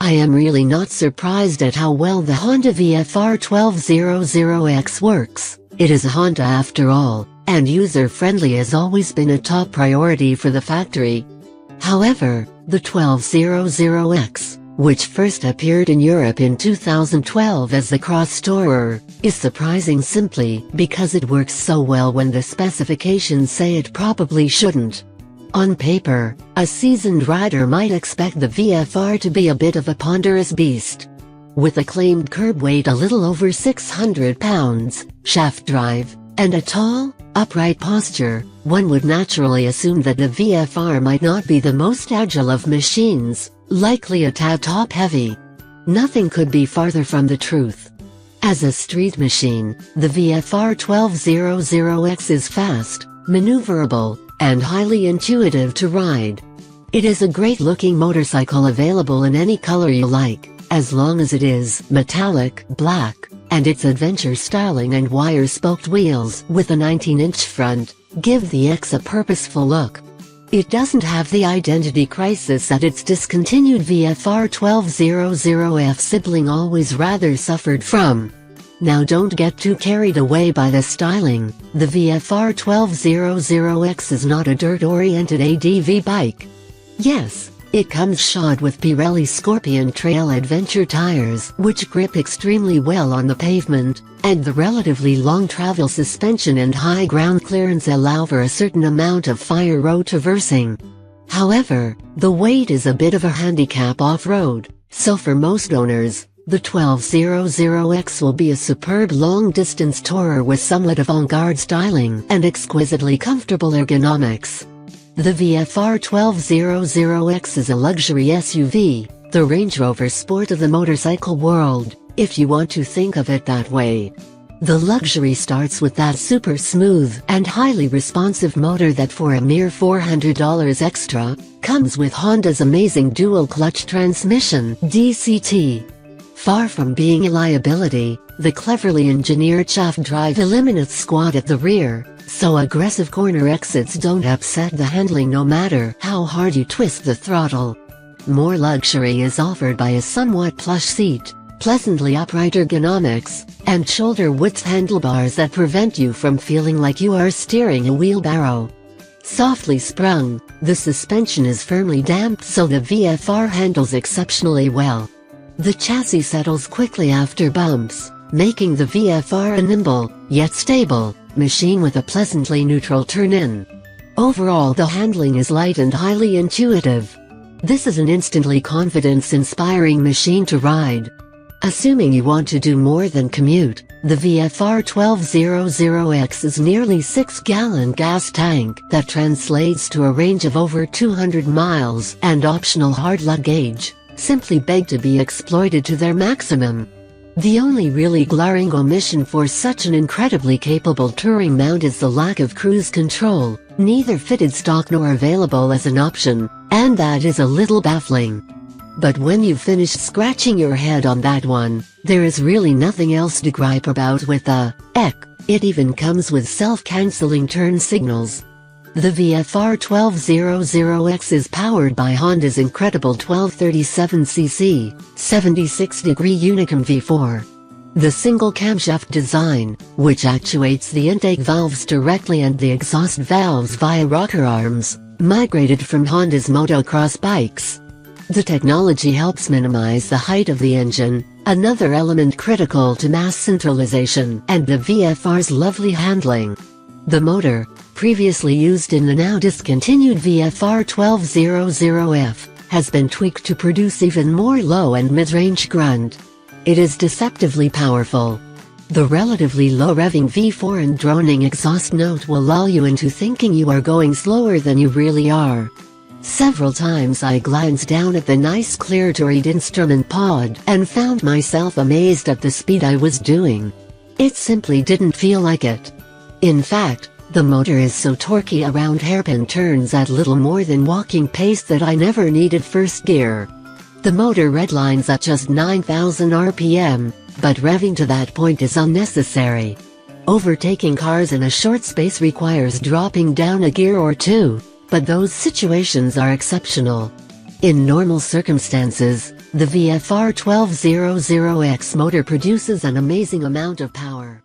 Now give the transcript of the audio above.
I am really not surprised at how well the Honda VFR1200X works. It is a Honda after all, and user-friendly has always been a top priority for the factory. However, the 1200X, which first appeared in Europe in 2012 as the Cross Tourer, is surprising simply because it works so well when the specifications say it probably shouldn't. On paper, a seasoned rider might expect the VFR to be a bit of a ponderous beast. With a claimed curb weight a little over 600 pounds, shaft drive, and a tall, upright posture, one would naturally assume that the VFR might not be the most agile of machines, likely a tad top-heavy. Nothing could be farther from the truth. As a street machine, the VFR1200X is fast, maneuverable, and highly intuitive to ride. It is a great-looking motorcycle available in any color you like, as long as it is metallic black, and its adventure styling and wire-spoked wheels with a 19-inch front give the X a purposeful look. It doesn't have the identity crisis that its discontinued VFR1200F sibling always rather suffered from. Now don't get too carried away by the styling. The VFR1200X is not a dirt-oriented ADV bike. Yes, it comes shod with Pirelli Scorpion Trail Adventure tires which grip extremely well on the pavement, and the relatively long travel suspension and high ground clearance allow for a certain amount of fire road traversing. However, the weight is a bit of a handicap off-road, so for most owners, the 1200X will be a superb long-distance tourer with somewhat avant-garde styling and exquisitely comfortable ergonomics. The VFR1200X is a luxury SUV, the Range Rover Sport of the motorcycle world, if you want to think of it that way. The luxury starts with that super smooth and highly responsive motor that for a mere $400 extra, comes with Honda's amazing dual-clutch transmission DCT. Far from being a liability, the cleverly engineered shaft drive eliminates squat at the rear, so aggressive corner exits don't upset the handling no matter how hard you twist the throttle. More luxury is offered by a somewhat plush seat, pleasantly upright ergonomics, and shoulder-width handlebars that prevent you from feeling like you are steering a wheelbarrow. Softly sprung, the suspension is firmly damped so the VFR handles exceptionally well. The chassis settles quickly after bumps, making the VFR a nimble, yet stable, machine with a pleasantly neutral turn-in. Overall, the handling is light and highly intuitive. This is an instantly confidence-inspiring machine to ride. Assuming you want to do more than commute, the VFR1200X is nearly 6-gallon gas tank that translates to a range of over 200 miles and optional hard luggage. Simply beg to be exploited to their maximum. The only really glaring omission for such an incredibly capable touring mount is the lack of cruise control, neither fitted stock nor available as an option, and that is a little baffling. But when you've finished scratching your head on that one, there is really nothing else to gripe about with the X. It even comes with self-canceling turn signals. The VFR1200X is powered by Honda's incredible 1237cc, 76-degree Unicum V4. The single camshaft design, which actuates the intake valves directly and the exhaust valves via rocker arms, migrated from Honda's motocross bikes. The technology helps minimize the height of the engine, another element critical to mass centralization and the VFR's lovely handling. The motor, previously used in the now discontinued VFR1200F, has been tweaked to produce even more low and mid-range grunt. It is deceptively powerful. The relatively low revving V4 and droning exhaust note will lull you into thinking you are going slower than you really are. Several times I glanced down at the nice clear-to-read instrument pod and found myself amazed at the speed I was doing. It simply didn't feel like it. In fact, the motor is so torquey around hairpin turns at little more than walking pace that I never needed first gear. The motor redlines at just 9,000 RPM, but revving to that point is unnecessary. Overtaking cars in a short space requires dropping down a gear or two, but those situations are exceptional. In normal circumstances, The VR1200X motor produces an amazing amount of power.